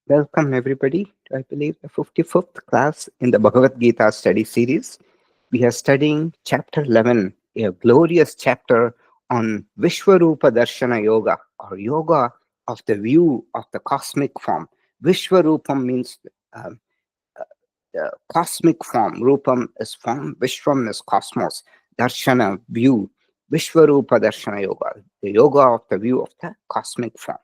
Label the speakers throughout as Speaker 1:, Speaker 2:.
Speaker 1: Welcome, everybody, to, I believe, the 55th class in the Bhagavad Gita study series. We are studying chapter 11, a glorious chapter on Vishwarupa Darshana Yoga, or yoga of the view of the cosmic form. Vishwarupam means um, the cosmic form. Rupam is form, Vishwam is cosmos, Darshana, view. Vishwarupa Darshana Yoga, the yoga of the view of the cosmic form.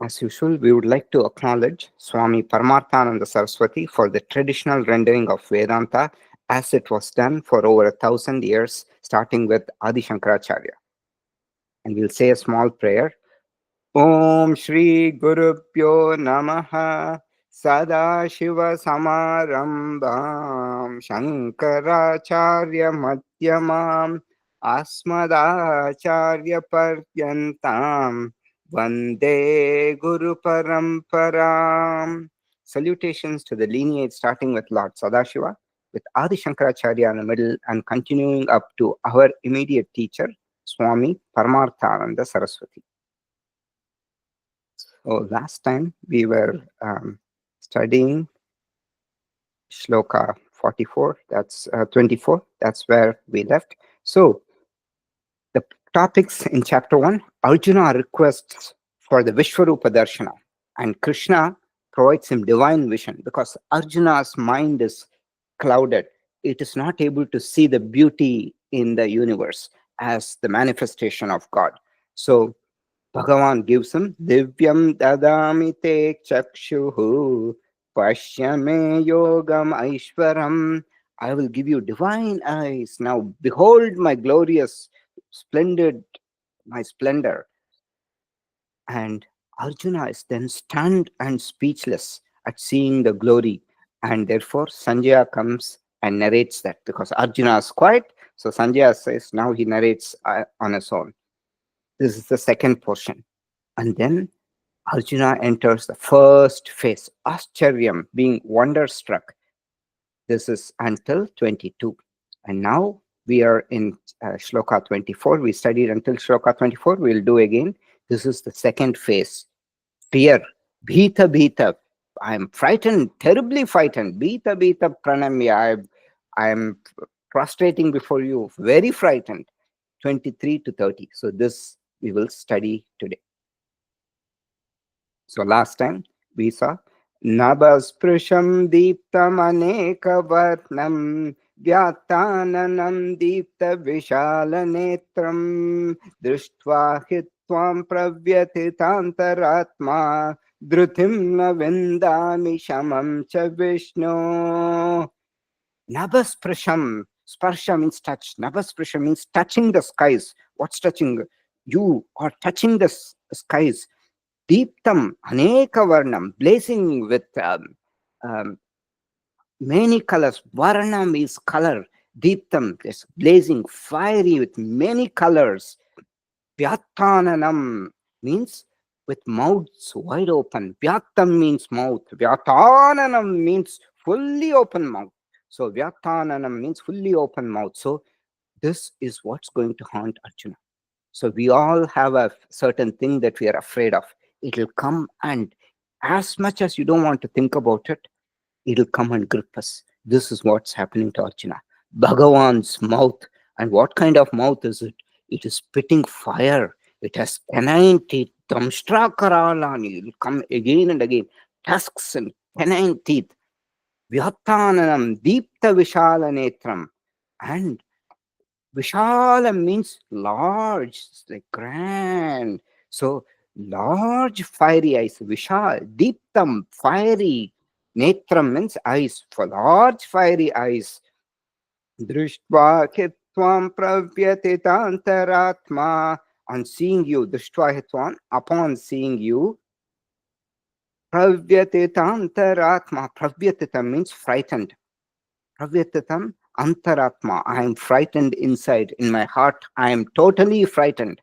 Speaker 1: As usual, we would like to acknowledge Swami Paramarthananda Saraswati for the traditional rendering of Vedanta as it was done for over 1,000 years, starting with Adi Shankaracharya. And we'll say a small prayer. Om Shri Guru Pyo Namaha Sada Shiva Samarambam Shankaracharya Madhyamam Asmadacharya Paryantam Vande Guru Paramparam. Salutations to the lineage starting with Lord Sadashiva, with Adi Shankaracharya in the middle and continuing up to our immediate teacher, Swami Paramarthananda Saraswati. So last time we were studying shloka 44, that's 24, that's where we left. So the topics in chapter 1, Arjuna requests for the Vishwarupa Darshana, and Krishna provides him divine vision because Arjuna's mind is clouded. It is not able to see the beauty in the universe as the manifestation of God. So Bhagavan gives him Divyam Dadami Te Chakshuhu Pashyame Yogam Aishwaram. I will give you divine eyes. Now behold my glorious, splendid, my splendor. And Arjuna is then stunned and speechless at seeing the glory. And therefore Sanjaya comes and narrates that because Arjuna is quiet. So Sanjaya says now he narrates on his own. This is the second portion. And then Arjuna enters the first phase, Ascharyam, being wonderstruck. This is until 22. And now we are in shloka 24. We studied until shloka 24. We'll do again. This is the second phase, fear. Bhita Bhita. I'm frightened, terribly frightened. Bhita Bhita Pranamya. I'm prostrating before you, very frightened. 23 to 30. So this we will study today. So last time we saw Nabasprisham Deeptam Anekavarnam Vyatananam Deepta Vishala Netram Drishtva Hitvam Pravyatitantaratma Dhrutim na Vindami Shamam Cha Vishnu. Nabasprisham. Sparsha means touch. Nabasprisham means touching the skies. What's touching? You are touching the skies. Deeptam, Aneka Varnam, blazing with many colors. Varnam is color. Deeptam is blazing, fiery with many colors. Vyattananam means with mouths wide open. Vyattam means mouth. Vyattananam means fully open mouth. So Vyattananam means fully open mouth. So this is what's going to haunt Arjuna. So we all have a certain thing that we are afraid of. It'll come, and as much as you don't want to think about it, it'll come and grip us. This is what's happening to Arjuna. Bhagavan's mouth. And what kind of mouth is it? It is spitting fire. It has canine teeth. Damshtra Karalani. It will come again and again. Tusks and canine teeth. Vyattananam Deepta Vishala Netram. And Vishala means large, it's like grand. So large fiery eyes. Vishal, Deeptam, fiery. Netram means eyes, for large fiery eyes. Drishtva Hitvam Pravyatitantaratma. On seeing you, Drishtva Hitvam, upon seeing you, Pravyatitantaratma. Pravyatita means frightened. Pravyatitam Antaratma. I am frightened inside. In my heart, I am totally frightened.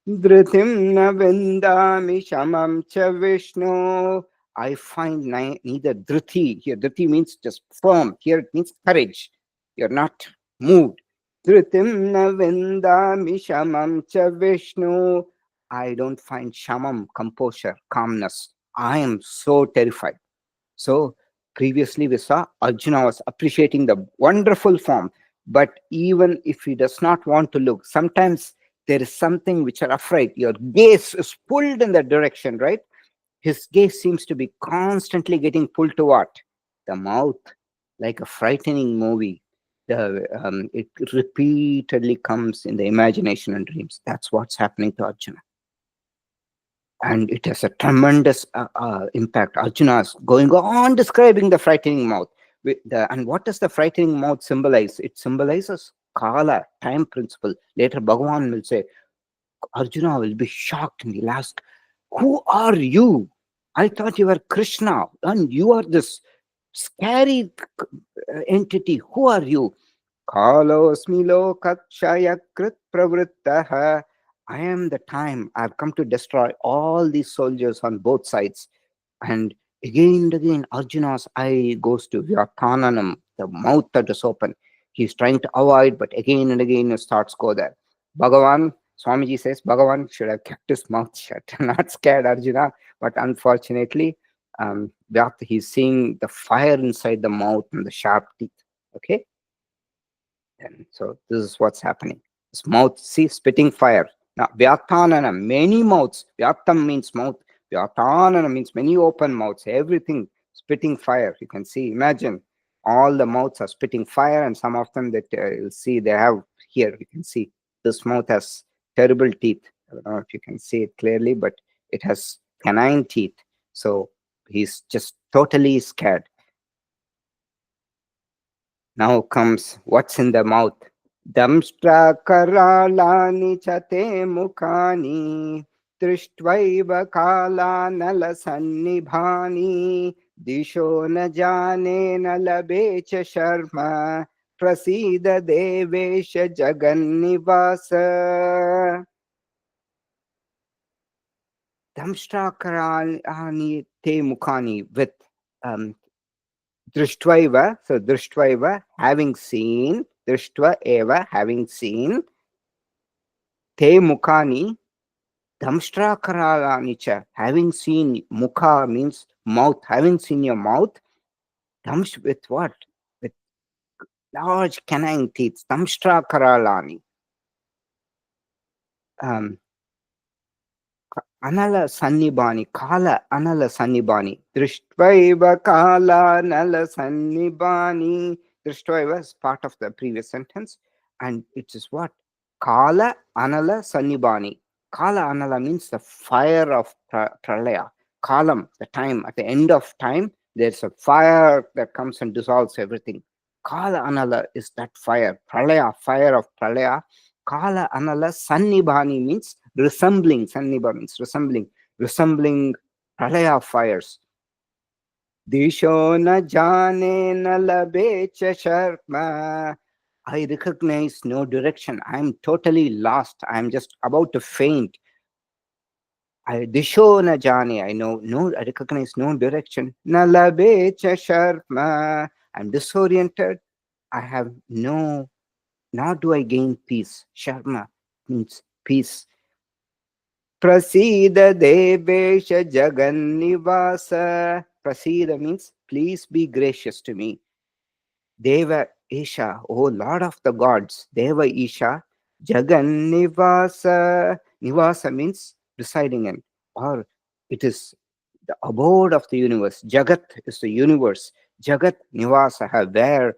Speaker 1: Dhritim na vindami shamam cha Vishnu. I find neither dhriti. Here, dhriti means just firm. Here it means courage. You're not moved. Dhritim na vindami shamam cha Vishnu. I don't find shamam, composure, calmness. I am so terrified. So previously we saw Arjuna was appreciating the wonderful form, but even if he does not want to look, sometimes there is something which are afraid. Your gaze is pulled in that direction, right? His gaze seems to be constantly getting pulled to what? The mouth, like a frightening movie. It repeatedly comes in the imagination and dreams. That's what's happening to Arjuna. And it has a tremendous impact. Arjuna is going on describing the frightening mouth. And what does the frightening mouth symbolize? It symbolizes Kala, time principle. Later, Bhagavan will say, Arjuna will be shocked and he'll ask, who are you? I thought you were Krishna, and you are this scary entity. Who are you? Kalosmi lokakshaya krit pravrittaha. I am the time. I've come to destroy all these soldiers on both sides. And again and again, Arjuna's eye goes to Vyathananam, the mouth that is open. He's trying to avoid, but again and again his thoughts go there. Bhagavan, Swamiji says, Bhagavan should have kept his mouth shut, not scared Arjuna, but unfortunately, he's seeing the fire inside the mouth and the sharp teeth. Okay? And so this is what's happening. His mouth, see, spitting fire. Now, Vyathanana, many mouths. Vyatam means mouth. Vyathanana means many open mouths. Everything spitting fire. You can see, imagine all the mouths are spitting fire, and some of them that you'll see they have here. You can see this mouth has terrible teeth. I don't know if you can see it clearly, but it has canine teeth. So he's just totally scared. Now comes what's in the mouth. Damstra karalani chate mukhani trishtvaiva kala nala sannibhani disho na jane na labecha sharma prasida devesha jagannivasa. Damstra karalani te mukhani with Drishtva, so Drishtva, having seen, Drishtva eva, having seen, te mukhani, damshtra karalanicha, having seen, mukha means mouth, having seen your mouth, damsh with what? With large canine teeth, damshtra karalani. Anala Sannibani, Kala Anala Sannibani, Drishtva Kala Anala Sannibani. Drishtva is part of the previous sentence, and it is what? Kala Anala Sannibani. Kala Anala means the fire of Pralaya. Kalam, the time, at the end of time, there's a fire that comes and dissolves everything. Kala Anala is that fire, Pralaya, fire of Pralaya. Kala Anala Sannibani means resembling. Sanniba means resembling Pralaya fires. Disho na jane na labecha sharma. I recognize no direction. I'm totally lost. I'm just about to faint. Disho na jane. I know no. I recognize no direction. Na labecha sharma. I'm disoriented. I have no. Nor do I gain peace. Sharma means peace. Prasida Devesha Jagannivasa. Prasida means please be gracious to me. Deva Isha, oh Lord of the gods. Deva Isha Jagannivasa. Nivasa means residing in, or it is the abode of the universe. Jagat is the universe. Jagat Nivasa, where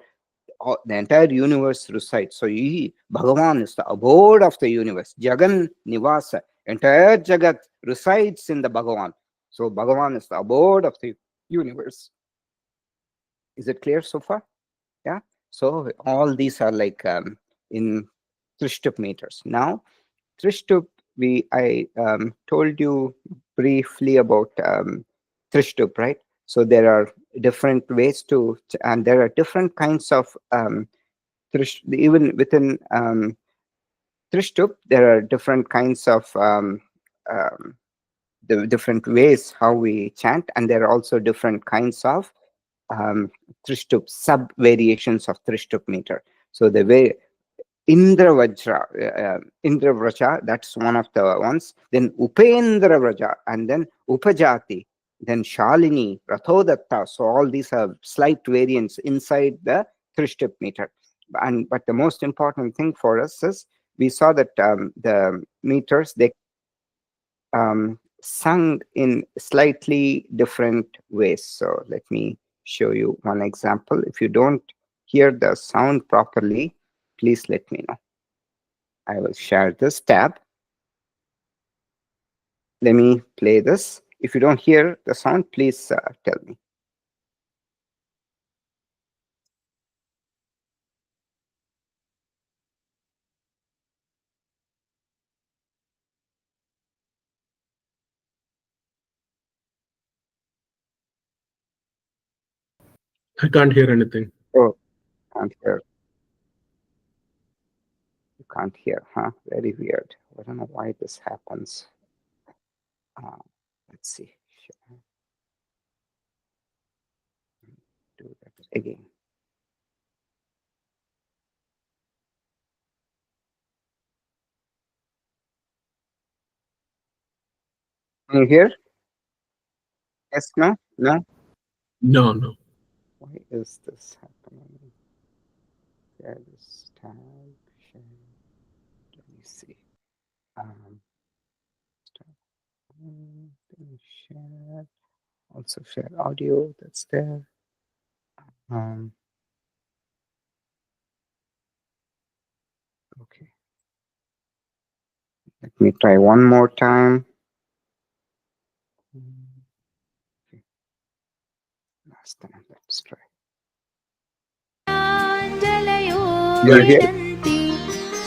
Speaker 1: the entire universe resides. So Bhagavan is the abode of the universe. Jagan Nivasa, entire Jagat resides in the Bhagavan. So Bhagavan is the abode of the universe. Is it clear so far? Yeah. So all these are like in Trishtup meters. Now, Trishtup, I told you briefly about Trishtup, right? So there are different ways to, and there are different kinds of even within Trishtup, there are different kinds of the different ways how we chant, and there are also different kinds of Trishtup sub variations of Trishtup meter. So the way Indra Vajra, Indra Vraja, that's one of the ones. Then Upendra Vraja, and then Upajati, then Shalini, Rathodatta. So all these are slight variants inside the Trishtip meter. But the most important thing for us is we saw that the meters, they sung in slightly different ways. So let me show you one example. If you don't hear the sound properly, please let me know. I will share this tab. Let me play this. If you don't hear the sound, please tell me.
Speaker 2: I can't hear anything.
Speaker 1: Oh, can't hear. You can't hear, huh? Very weird. I don't know why this happens. Let's see. Do that again. Can you hear? Yes, no? No?
Speaker 2: No.
Speaker 1: Why is this happening? Share this tab. Share. Let me see. Let me share. Also share audio that's there. Okay. Let me try one more time. Okay. Last time. Let's try. You hear?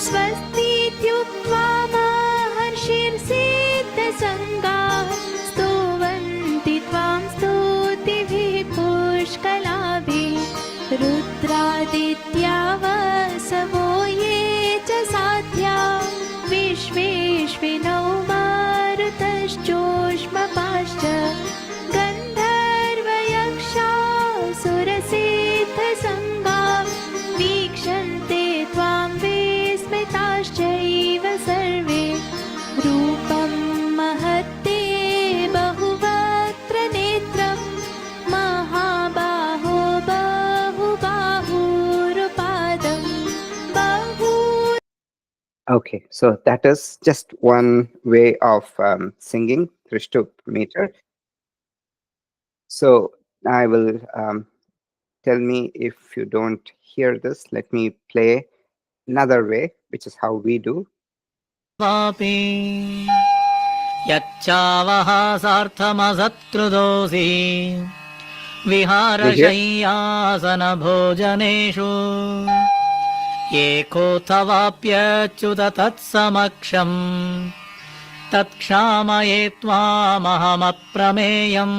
Speaker 3: स्वस्तीत्युक्त्वा महर्षिर्सिद्धसङ्गाः स्तुवन्ति त्वां स्तुतिभिः पुष्कलाभिः रुद्रादित्या वसवो ये च साध्या विश्वेश्विनौ मारुतश्चोष्मपाश्च गन्धर्वयक्षासुरसिद्धसङ्गा वीक्षन्ते त्वां विस्मिताश्चैव सर्वे रूपं महत्ते बहुवक्त्र नेत्रं महाबाहो बहुबाहुरुपादं बहु.
Speaker 1: Okay, so that is just one way of singing Trishtup meter. So I will tell me if you don't hear this. Let me play another way, which is how we do.
Speaker 4: यच्चावहासार्थमसत्कृतोऽसि विहारशय्यासनभोजनेषु एकोऽथवाप्यच्युत तत्समक्षम् तत्क्षामये त्वामहमप्रमेयम्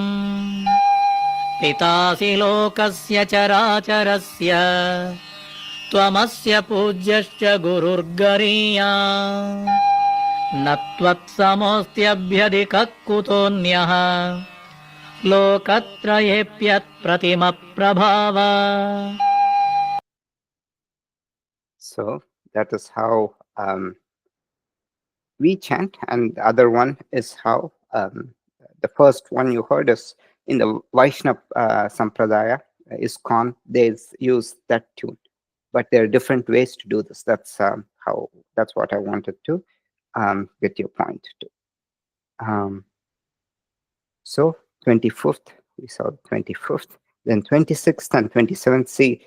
Speaker 4: पितासि लोकस्य चराचरस्य त्वमस्य पूज्यश्च गुरुर्गरीया न त्वत्समोऽस्त्यभ्यधिकः कुतोऽन्यः लोकत्रयेऽप्यत्प्रतिमप्रभाव.
Speaker 1: So that is how we chant, and the other one is how the first one you heard is in the Vaishnava Sampradaya, ISKCON, they use that tune. But there are different ways to do this. That's what I wanted to get your point to. So 25th, we saw 25th, then 26th and 27th. See,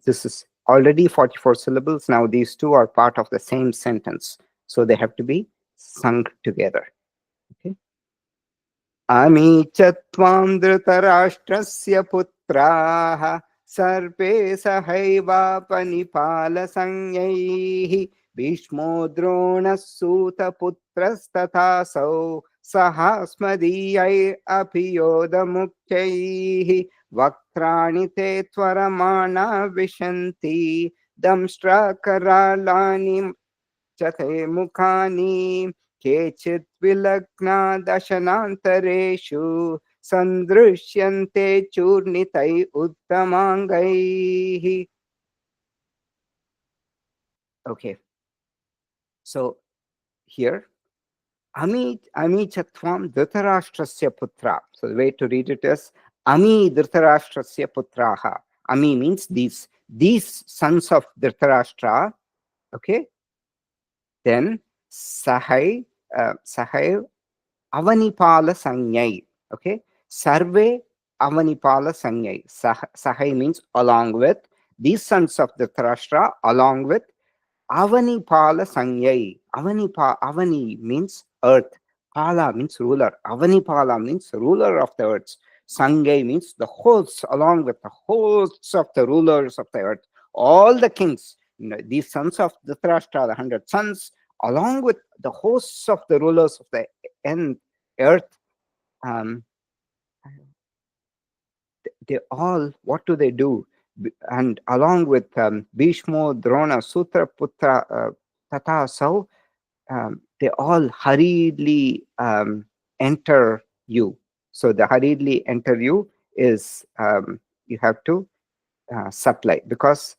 Speaker 1: this is already 44 syllables. Now these two are part of the same sentence, so they have to be sung together. Okay. Ami chatvam dhritarashtrasya putraha sarve sahaivapanipala sanyaihi Bhishmo drona suta putrastathaso sahasmadiyai apiyoda mukyaihi Vaktrani te tvaramana vishanti damshtra karalani chate mukhani केचित् विलग्ना दशनान्तरेषु सन्दृश्यन्ते चूर्णितै उत्तमाङ्गैः. Okay. So here, Ami Chatvam Dhritarashtrasya Putra. So the way to read it is Ami Dhritarashtrasya Putraha. Ami means these sons of Dhritarashtra. Okay. Then Sahai Avanipala Sanyai. Okay. Sarve Avanipala Sanyai. Sahai means along with these sons of Dhritarashtra, along with Avanipala Sanyai. Avani means earth. Pala means ruler. Avanipala means ruler of the earth. Sanyai means the hosts, along with the hosts of the rulers of the earth. All the kings, these sons of Dhritarashtra, the 100 sons, along with the hosts of the rulers of the earth, um, they all, what do they do? And along with Bhishmo, Drona, Sutra, Putra, Tata, Sau, they all hurriedly enter you. So the hurriedly enter you is you have to supply, because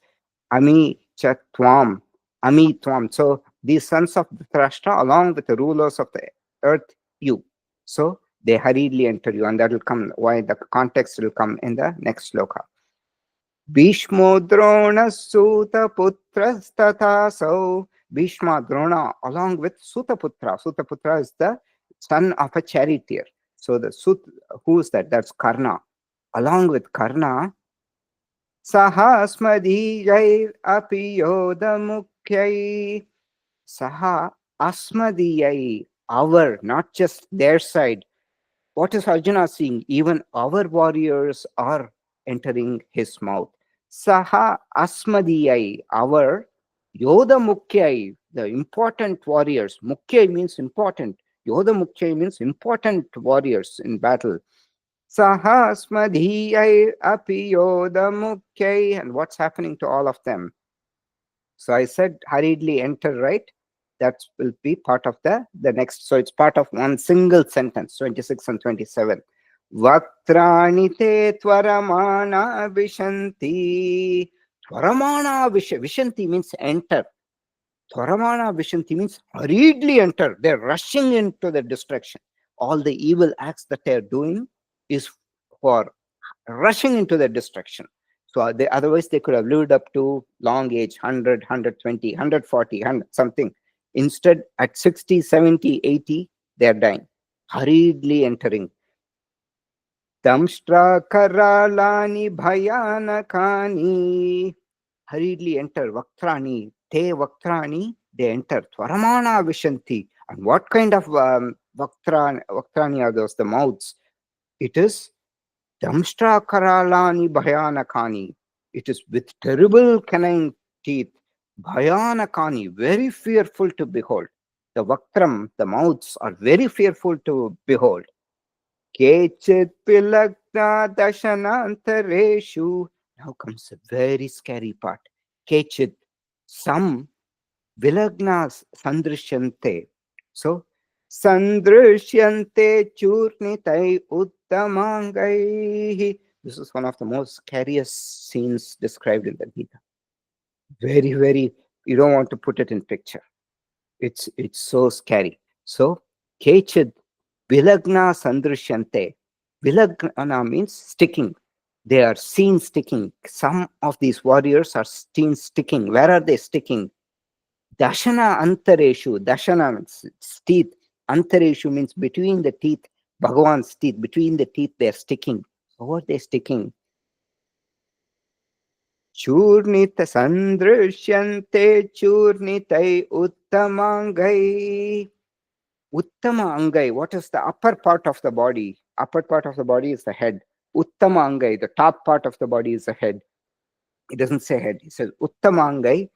Speaker 1: Ami Chatwam, Ami Twam. So these sons of Dhritarashtra, along with the rulers of the earth, you. So they hurriedly enter you, and that will come, why the context will come in the next sloka. Bhishmo Drona Suta Putra so Bhishma Drona, along with Sutaputra. Sutaputra is the son of a charioteer. So the who is that? That's Karna. Along with Karna, Saha Asmadiyai Api Yoda Mukhyai. Saha Asmadiyai, our, not just their side. What is Arjuna seeing? Even our warriors are entering his mouth. Saha Asmadiyai, our Yoda Mukhyai, the important warriors. Mukhyai means important. Yoda Mukhyai means important warriors in battle. Saha Asmadiyai Api Yoda Mukhyai. And what's happening to all of them? So I said hurriedly enter, right? That will be part of the next. So it's part of one single sentence, 26 and 27. Vaktrani te tvaramana vishanti. Tvaramana vishanti means enter. Tvaramana vishanti means hurriedly enter. They're rushing into the destruction. All the evil acts that they're doing is for rushing into the destruction. So otherwise they could have lived up to long age, 100, 120, 140, 100 something. Instead, at 60, 70, 80, they're dying, hurriedly entering. Damshtra karalani bhayanakani. Hurriedly enter. Vaktrani, te vaktrani, they enter. Tvaramana vishanti. And what kind of vaktrani are those? The mouths. It is Damshtra karalani bhayanakani. It is with terrible canine teeth. Bhayanakani, very fearful to behold. The vaktram, the mouths, are very fearful to behold. Kechit pilagna dashanantareshu. Now comes a very scary part. Kechit, some vilagnas sandrishyante. So, sandrishyante churnitai uttamangai. This is one of the most scariest scenes described in the Gita. Very, very, you don't want to put it in picture. It's so scary. So, Kechid Vilagna Sandrishyante. Vilagna means sticking. They are seen sticking. Some of these warriors are seen sticking. Where are they sticking? Dashana Antareshu. Dashana means teeth. Antareshu means between the teeth. Bhagavan's teeth. Between the teeth, they're sticking. So what are they sticking? Churnita Sandrishyante Churnitai Uttamangai. Uttama Angai, what is the upper part of the body? Upper part of the body is the head. Uttama Angai, the top part of the body is the head. It doesn't say head. It says Uttama Angai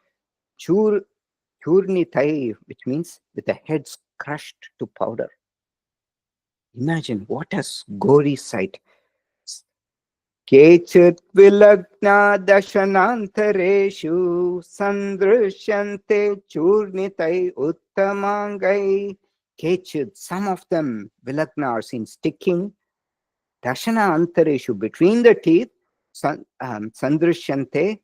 Speaker 1: Churnitai, which means with the heads crushed to powder. Imagine what a gory sight. Kechit vilagna dashanantareshu sandrishyante churnitai uttamangai. Kechit, some of them, vilagna, are seen sticking. Dashana antareshu, between the teeth, sandrishyante,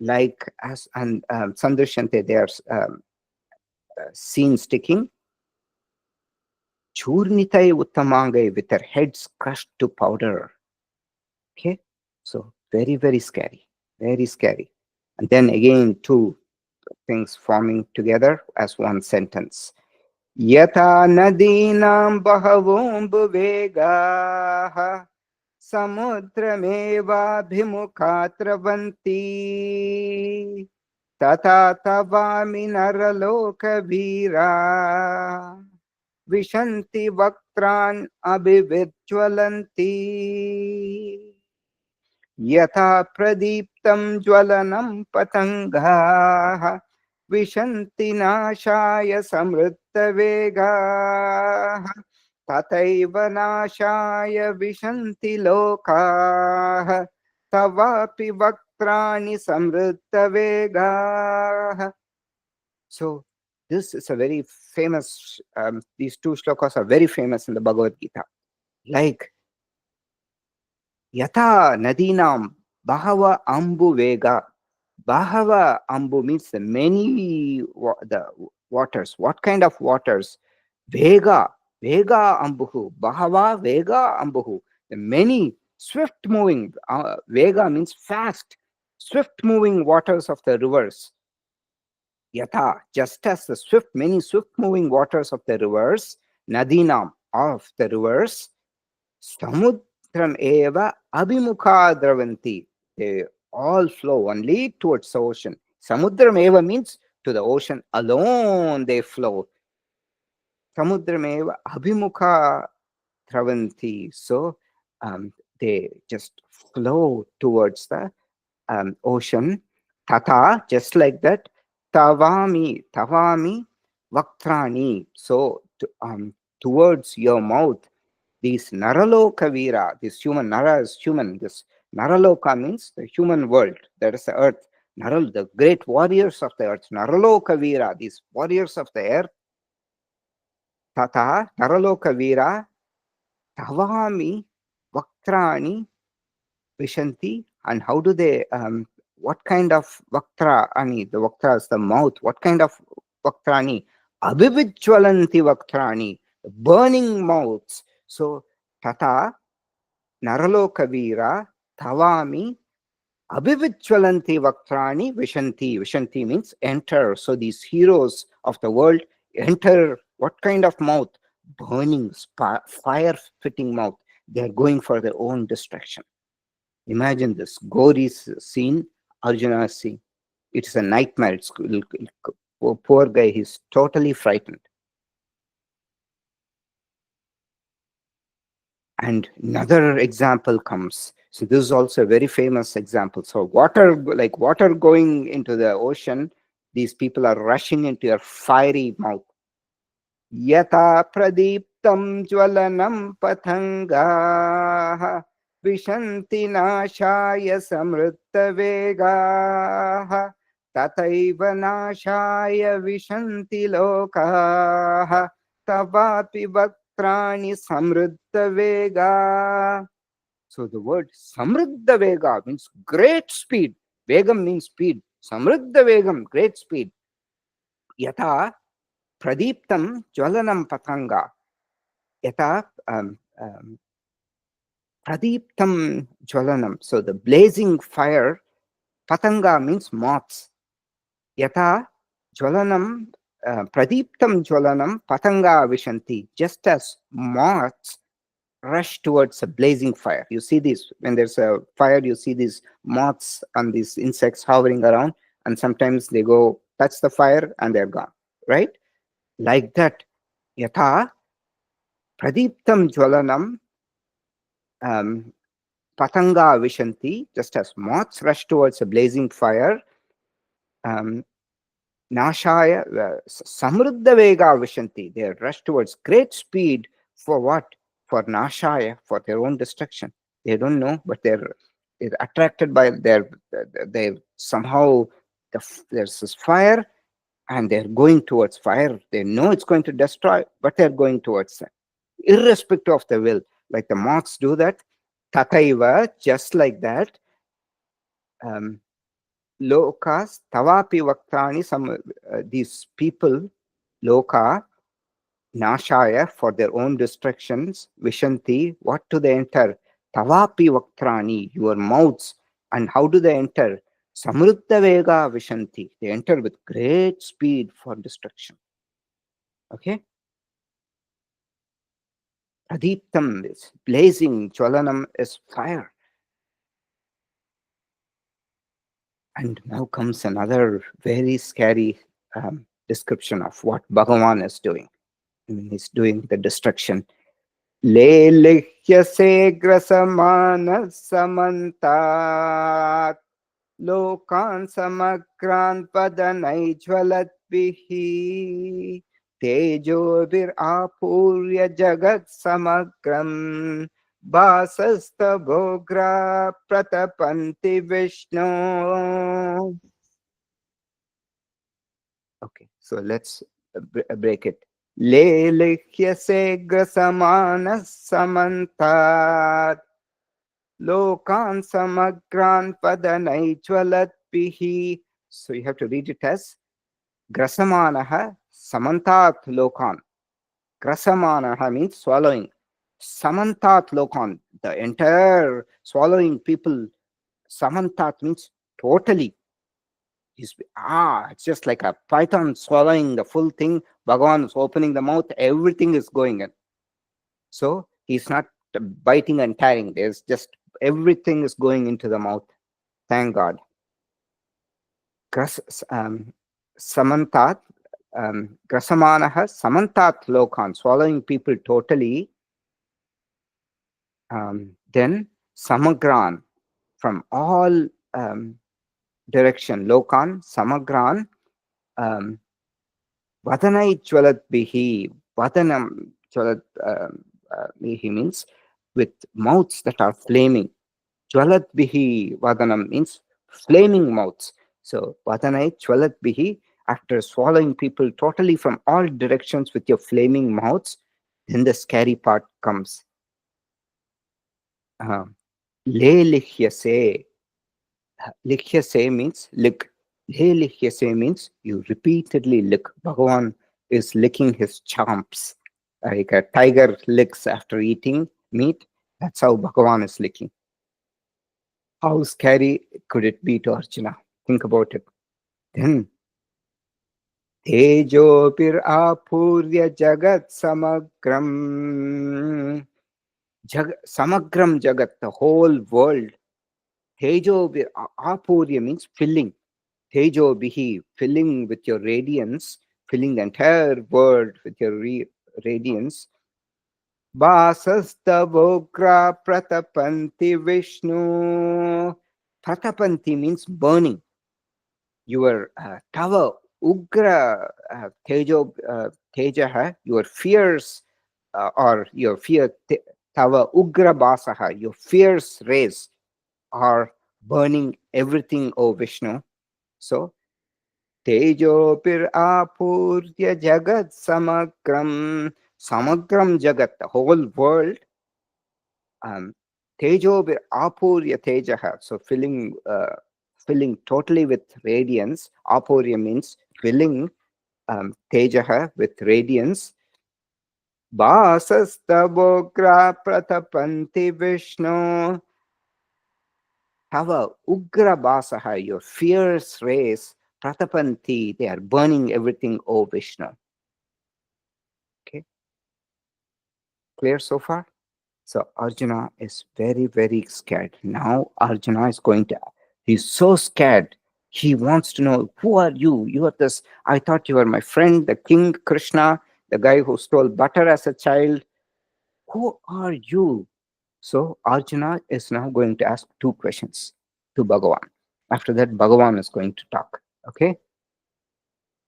Speaker 1: like as and Sandrashante, they are seen sticking churnitai uttamangai with their heads crushed to powder. Okay, so very, very scary, very scary. And then again, two things forming together as one sentence. Yata nadinam bahavombu vegaha samudrameva bhimukhatravanti tata tavami naraloka vira vishanti vaktran abhivirjwalanti yatha pradiptam jwalanam patangaha vishanti nashaya samritta vegaha tataiva nashaya vishanti lokaha tavapi vaktrani samritta vegaha. So this is a very famous, these two shlokas are very famous in the Bhagavad Gita. Like, Yata Nadinam Bahava Ambu Vega. Bahava Ambu means the many the waters. What kind of waters? Vega. Vega Ambuhu. Bahava Vega Ambuhu. The many swift moving. Vega means fast. Swift moving waters of the rivers. Yatha, just as the many swift moving waters of the rivers, Nadinam, of the rivers, Samudram eva abhimukha dravanti. They all flow only towards the ocean. Samudram eva means to the ocean alone they flow. Samudram eva abhimukha dravanti. So they just flow towards the ocean. Tata, just like that. Tavami, vaktrani. So towards your mouth, these naraloka vira, this human, nara is human, this naraloka means the human world, that is the earth. The great warriors of the earth, naraloka vira, these warriors of the earth. Tata, naraloka vira, tavami, vaktrani, vishanti. And how do they, what kind of vaktrani, the vaktra is the mouth, what kind of vaktrani? Abhivijwalanti vaktrani, burning mouths. So, tata, naraloka vira, tavami, abhivijwalanti vaktrani, vishanti. Vishanti means enter. So, these heroes of the world enter what kind of mouth? Burning, fire-spitting mouth. They are going for their own destruction. Imagine this gory scene Arjuna is seeing. It's a nightmare. Poor guy, he's totally frightened. And another example comes. So this is also a very famous example. So water, like water going into the ocean, these people are rushing into your fiery mouth. Yata pradiptam jwalanam pathangaha vishanti nashaya samritta vegaha tataiva nashaya vishanti lokaha tavapi vaktrani samritta vega. So the word samriddha vega means great speed. Vegam means speed. Samriddha vegam, great speed. Yata pradiptam jwalanam patanga. Yata pradiptam jwalanam. So the blazing fire, patanga means moths. Yata jwalanam, pradiptam jwalanam patanga vishanti. Just as moths rush towards a blazing fire. You see this, when there's a fire, you see these moths and these insects hovering around, and sometimes they go touch the fire and they're gone, right? Like that, yatha pradiptam jwalanam patanga vishanti, just as moths rush towards a blazing fire, nashaya samruddha vega vishanti, they rush towards great speed for what? For nashaya, for their own destruction. They don't know, but they're attracted by they somehow there's this fire and they're going towards fire. They know it's going to destroy, but they're going towards it, irrespective of the will. Like the moths do that. Tataiva, just like that. lokas tavapi vaktrani, these people, loka, nashaya, for their own destructions, vishanti, what do they enter? Tavapi vaktrani, your mouths. And how do they enter? Samruddha vega vishanti, they enter with great speed for destruction. Okay? Adiptam is blazing, Jwalanam is fire. And now comes another very scary description of what Bhagavan is doing. He's doing the destruction. Lelihyase grasamana samantat lokan samagran padanai jvalatvihi tejobir apurya jagat samagram basasta bhogra pratapanti Vishnu. Okay, so let's break it. Lelihyase grasamana samantat lokan samagran padanai jvalatvihi. So you have to read it as grasamanaha samantat lokan. Grasamanaha means swallowing. Samantat lokan, the entire swallowing people. Samantat means totally. It's just like a python swallowing the full thing. Bhagavan is opening the mouth, everything is going in. So he's not biting and tearing. There's just everything is going into the mouth. Thank God. Samantat, grasamanaha samantat lokan, swallowing people totally. Then samagran, from all direction, lokan, samagran, vadanai jwalat bihi. Vadanam jwalat bihi means with mouths that are flaming. Jwalat bihi vadanam means flaming mouths. So vadanai jwalat bihi, after swallowing people totally from all directions with your flaming mouths, then the scary part comes. Le likhyase. Likhyase means lick. Le likhyase means you repeatedly lick. Bhagavan is licking his chomps. Like a tiger licks after eating meat. That's how Bhagavan is licking. How scary could it be to Arjuna? Think about it. Then Tejopir apurya jagat samagram. Samagram jagat, the whole world. Tejopir apurya means filling. Tejo bihi, filling with your radiance, filling the entire world with your radiance. Vasastavogra pratapanti Vishnu. Pratapanti means burning. Your tower, ugra tejaha, your fierce or your tower, ugra basaha, your fierce rays are burning everything, O Vishnu. So tejopir apurya jagat samagram. Samagram jagat, the whole world. Tejopir apurya tejaha, so filling totally with radiance. Apurya means filling, tejaha with radiance. Vasastavogra pratapanti Vishnu. Tava ugra basaha, your fierce rays, pratapanti, they are burning everything, O Vishnu. Okay, clear so far? So Arjuna is very, very scared. Now Arjuna is he's so scared. He wants to know, who are you? You are this, I thought you were my friend, the King Krishna, the guy who stole butter as a child. Who are you? So Arjuna is now going to ask two questions to Bhagavan. After that, Bhagavan is going to talk. Okay?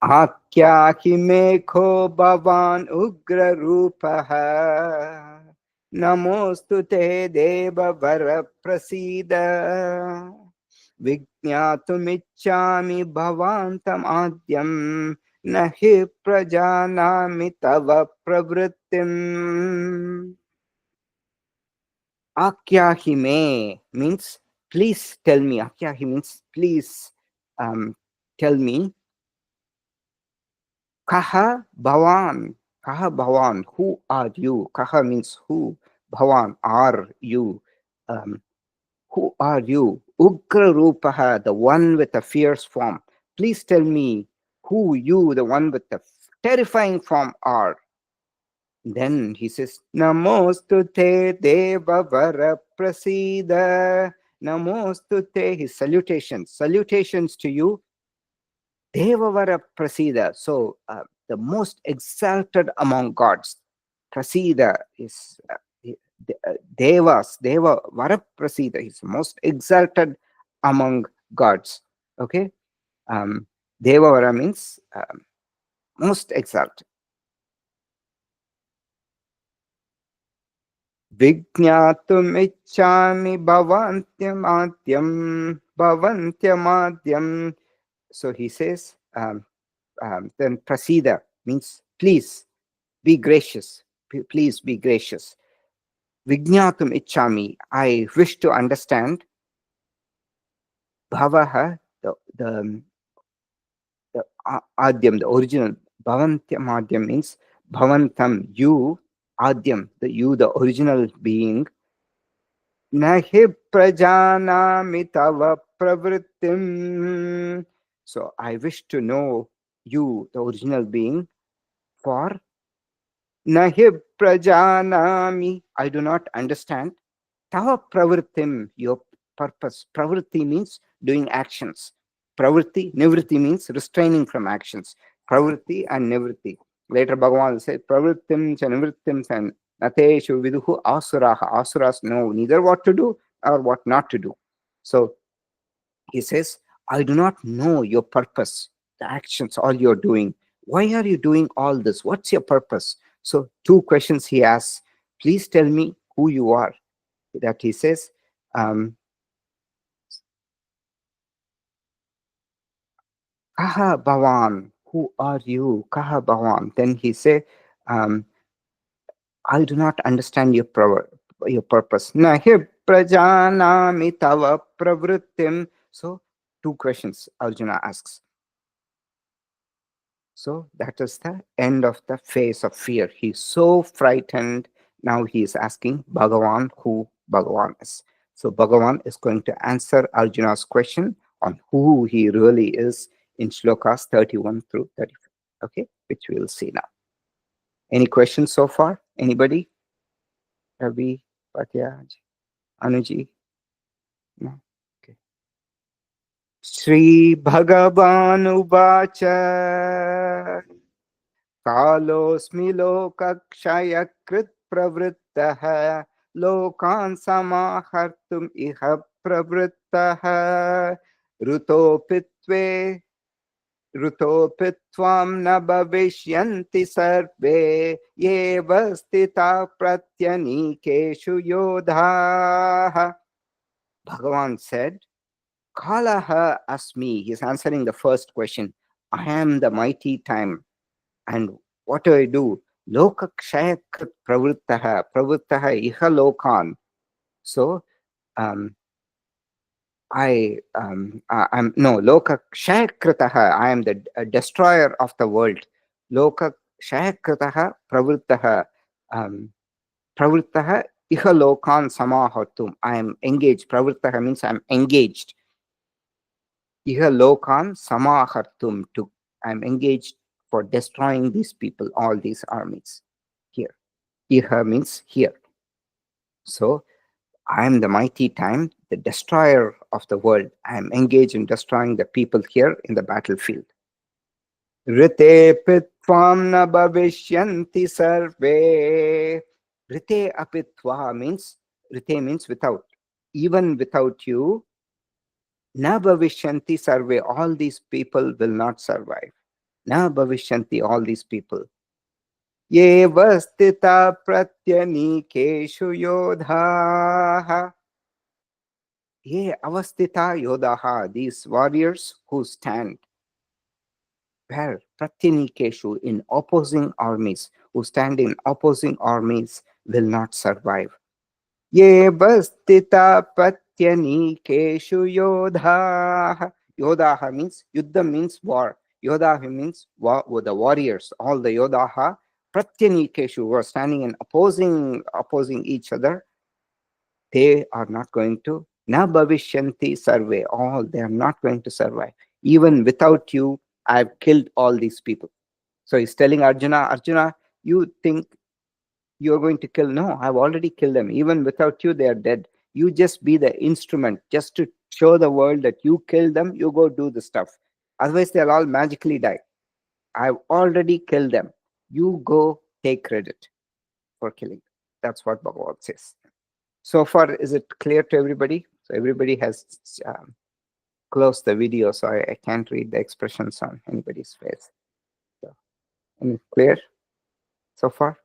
Speaker 1: Akyahi mekho bhavan ugra rupaha namostu te deva vara prasida vijñātumiccāmi bhavantam adyam nahi prajanami tava pravrittim. Akyahi me means please tell me. Akyahi means please tell me, Kaha Bhavan. Kaha Bhavan. Who are you? Kaha means who. Bhavan, are you? Um, who are you? Ugra Rupaha, the one with a fierce form. Please tell me who you, the one with the terrifying form, are. Then he says, Namostute Deva Vara Prasida. Namostute, his salutations. Salutations to you, Devavara Prasida. So the most exalted among gods. Prasida is Devas, Deva Vara Prasida is most exalted among gods. Okay. Devavara means most exalted. Vijnatum ichami bhavantyamadyam. So he says, then Prasida means please be gracious. Please be gracious. Vijnatum ichami, I wish to understand. Bhavaha, the adyam, the original. Bhavantyam adyam means bhavantam, you. Adyam, the original being. Nahi prajanami tava pravrittim. So I wish to know you, the original being, for nahi prajanami, I do not understand. Tava pravrittim, your purpose. Pravritti means doing actions. Pravritti, nivritti means restraining from actions. Pravritti and nivritti. Later Bhagavan will say, pravrittim cha nivrittim cha nateshu viduhu asuraha. Asuras know neither what to do or what not to do. So he says, I do not know your purpose, the actions, all you're doing. Why are you doing all this? What's your purpose? So two questions he asks. Please tell me who you are. That he says, Kaha Bhavan, who are you? Kaha Bhavan. Then he say, I do not understand your purpose. Nahi prajanami tava pravrittim. So two questions Arjuna asks. So that is the end of the phase of fear. He's so frightened. Now he is asking Bhagavan who Bhagavan is. So Bhagavan is going to answer Arjuna's question on who he really is in shlokas 31 through 34. Okay, which we will see now. Any questions so far? Anybody? Ravi, Patyaj, Anuji? No? Okay. Shri Bhagavan Uvacha Kalosmi lokakshayakrit pravrittah lokan samahartum iha pravrittah rutopitve rutopitvam na bhavishyanti sarve yeva stita pratyanikeshu yodha. Bhagavan said, Kalaha asmi. He's answering the first question. I am the mighty time. And what do I do? Loka kshayakrit pravrittaha. Pravrittaha iha lokan. So, I'm Loka kshayakritaha. I am the destroyer of the world. Loka kshayakritaha pravrittaha. Pravrittaha iha lokan samahatum. I am engaged. Pravrittaha means I am engaged. Iha lokan samahartum. I am engaged for destroying these people, all these armies here. Iha means here. So I am the mighty time, the destroyer of the world. I am engaged in destroying the people here in the battlefield. Rite pitvam na bhavishyanti sarve. Rite apitva means, rite means without. Even without you, na bhavishyanti sarve, all these people will not survive. Na bhavishyanti, all these people. Ye vastita pratyanikeshu yodhaha. Ye avastita yodhaha, these warriors who stand. Where? Pratyanikeshu, in opposing armies, who stand in opposing armies will not survive. Ye vastita pratyanikeshu yodhaha. Yodaha means, Yuddham means war. Yodaha means the warriors. All the Yodaha, Pratyanikeshu, who are standing and opposing each other, they are not going to, na bhavishyanti sarve, all, they are not going to survive. Even without you, I've killed all these people. So he's telling Arjuna, you think you're going to kill? No, I've already killed them. Even without you, they are dead. You just be the instrument, just to show the world that you killed them. You go do the stuff. Otherwise, they'll all magically die. I've already killed them. You go take credit for killing them. That's what Bhagavad says. So far, is it clear to everybody? So everybody has closed the video, so I can't read the expressions on anybody's face. So, any clear so far?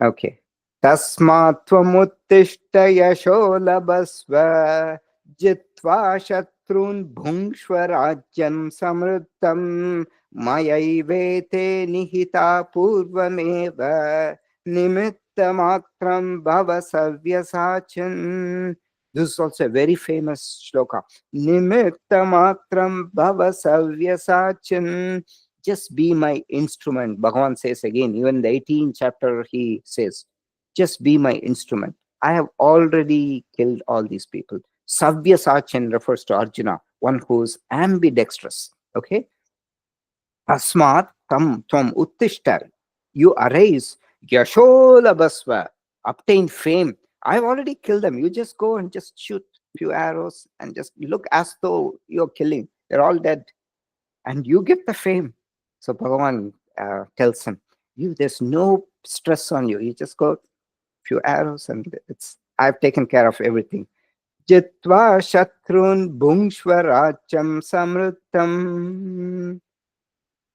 Speaker 1: Okay. Tasmat tvamuttishta yasho labasva jitva shatrun bhungshva rajyam samriddham mayaivete nihita purvameva nimittamatram bhava savyasachan. This is also a very famous shloka. Nimittamatram bhava savyasachan. Just be my instrument. Bhagavan says again, even in the 18th chapter, he says, just be my instrument. I have already killed all these people. Savya Sachin refers to Arjuna, one who's ambidextrous. Okay? Asmat tam tvam uttishta. You arise. Yashola basva. Obtain fame. I've already killed them. You just go and just shoot a few arrows and just look as though you're killing. They're all dead. And you get the fame. So Bhagavan tells him, there's no stress on you. You just go a few arrows and I've taken care of everything. Jitva shatrun bhungshvaracham samritam.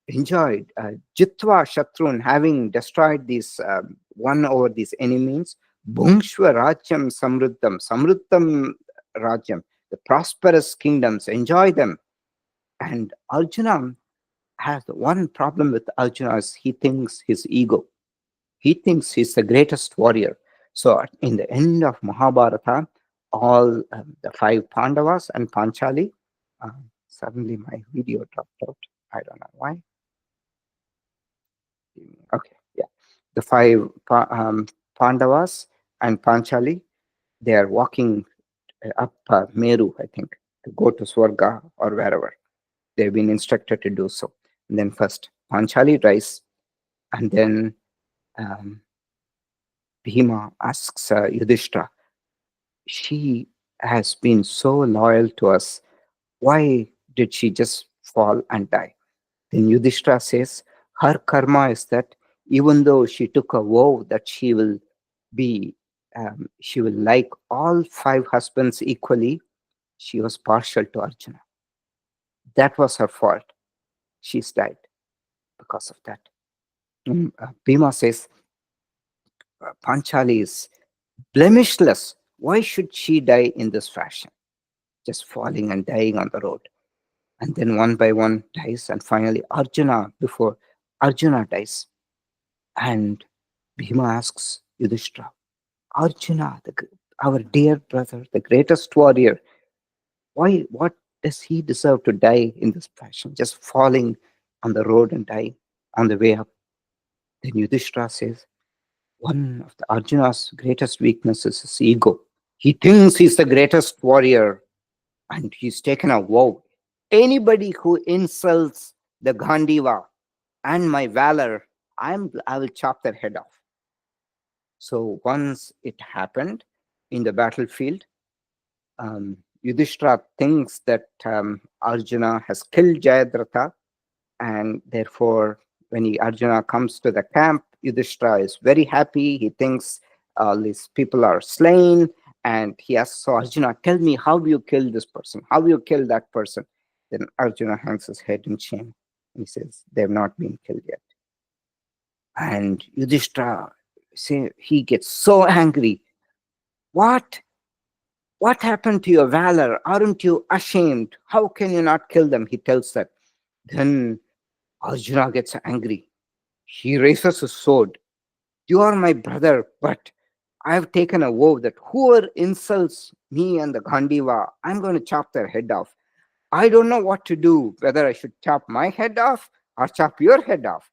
Speaker 1: Enjoyed. Jitva shatrun, having destroyed these, won over these enemies. Bhungshvaracham samriddham. Samriddham rajyam. The prosperous kingdoms, enjoy them. And Arjuna has one problem with Arjuna is he thinks his ego. He thinks he's the greatest warrior. So in the end of Mahabharata, all the 5 Pandavas and Panchali, suddenly my video dropped out. I don't know why. Okay, yeah. The 5 Pandavas and Panchali, they are walking up Meru, I think, to go to Swarga or wherever. They've been instructed to do so. And then first Panchali dies, and then Bhima asks Yudhishthira, she has been so loyal to us. Why did she just fall and die? Then Yudhishthira says, her karma is that even though she took a vow that she will like all 5 husbands equally, she was partial to Arjuna. That was her fault. She's died because of that. Bhima says, Panchali is blemishless. Why should she die in this fashion? Just falling and dying on the road. And then one by one dies. And finally Arjuna, before Arjuna dies. And Bhima asks Yudhishthira, Arjuna, our dear brother, the greatest warrior, what does he deserve to die in this fashion? Just falling on the road and dying on the way up. Then Yudhishthira says, one of the Arjuna's greatest weaknesses is ego. He thinks he's the greatest warrior and he's taken a vow. Anybody who insults the Gandiva and my valor, I will chop their head off. So once it happened in the battlefield, Yudhishthira thinks that Arjuna has killed Jayadratha, and therefore when Arjuna comes to the camp, Yudhishthira is very happy. He thinks all these people are slain, and he asks, so Arjuna, tell me, how you killed this person? How you killed that person? Then Arjuna hangs his head in shame. He says, they have not been killed yet. And Yudhishthira, he gets so angry. What happened to your valor? Aren't you ashamed? How can you not kill them? He tells that. Then Arjuna gets angry. He raises his sword. You are my brother, but I have taken a vow that whoever insults me and the Gandiva, I'm going to chop their head off. I don't know what to do, whether I should chop my head off or chop your head off.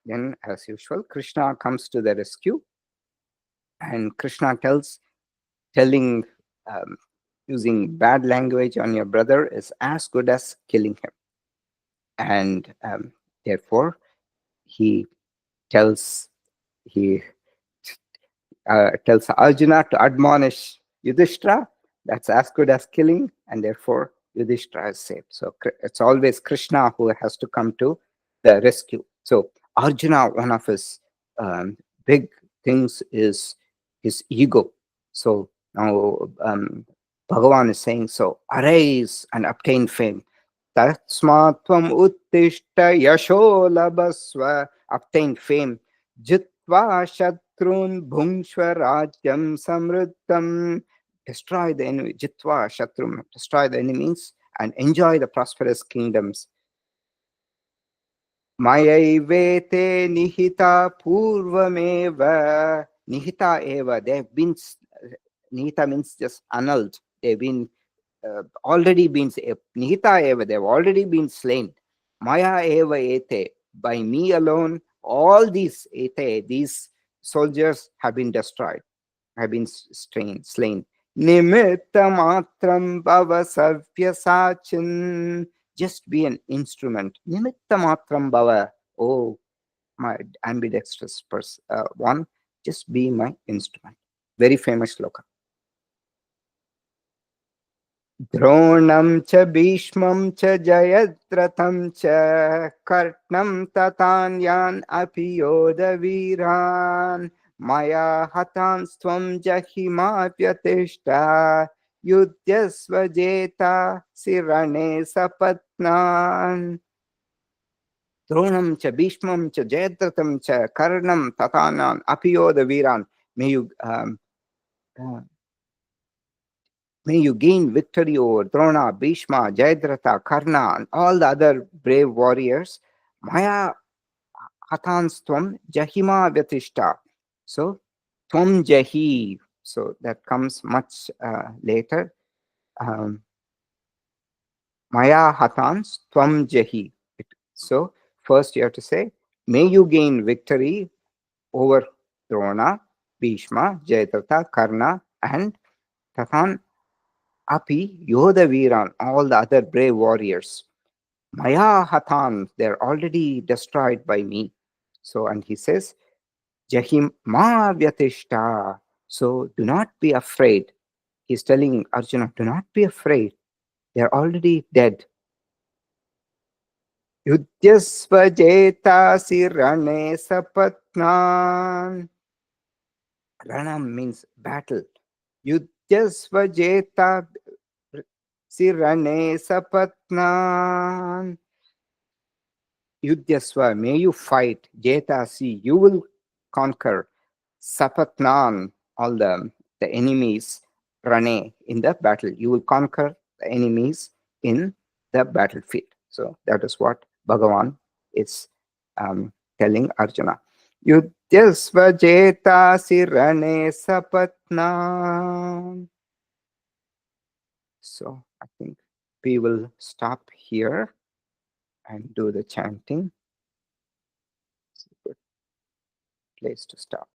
Speaker 1: Then, as usual, Krishna comes to the rescue, and Krishna telling, um, using bad language on your brother is as good as killing him. And therefore, he tells he tells Arjuna to admonish Yudhishthira. That's as good as killing, and therefore Yudhishthira is saved. So it's always Krishna who has to come to the rescue. So Arjuna, one of his big things is his ego. So now Bhagavan is saying, so arise and obtain fame. Tasmat tvam uttishta yasho labasva, obtain fame. Jitva shatrun bhungshva rajyam samriddham, destroy the enemy. Jitva shatrum, destroy the enemies and enjoy the prosperous kingdoms. Mayaivete nihita purvameva, nihita eva, they've been, nihita means just annulled. They've been already been, nihita eva, they've already been slain. Maya eva ete, by me alone, all these ete, these soldiers have been destroyed, have been slain. Nimitta matram bhava savya sachin, just be an instrument. Nimitta matram bhava, oh my ambidextrous one, just be my instrument. Very famous shloka. Dronam cha bhishmam cha jayadratam cha kartnam tatanyan apiyoda viran maya hatansvam jahima vyatishta yudhyasva jeta sirane sapatnan. Dronam cha bhishmam cha jayadratam cha karnam tatanyan apiyoda viran. May you gain victory over Drona, Bhishma, Jayadratha, Karna, and all the other brave warriors. Maya hatansvam jahima vyatishta. So, tvam jahi. So, that comes much later. Maya hatans tvam jahi. So, first you have to say, may you gain victory over Drona, Bhishma, Jayadratha, Karna, and Tathan Api, Yoda Viran, all the other brave warriors. Maya Hatan, they're already destroyed by me. So, and he says, Jahim Ma Vyatishta. So, do not be afraid. He's telling Arjuna, do not be afraid. They're already dead. Yudhyasva Jeta Sirane Sapatnan. Ranam means battle. Yudhyasva Jeta Sirane Sapatnan. Yudhyasva, may you fight. Jetasi, you will conquer. Sapatnan, all the enemies. Rane, in the battle. You will conquer the enemies in the battlefield. So that is what Bhagavan is telling Arjuna. Yudhyasva jetasi rane sapatnan. So I think we will stop here and do the chanting. It's a good place to stop.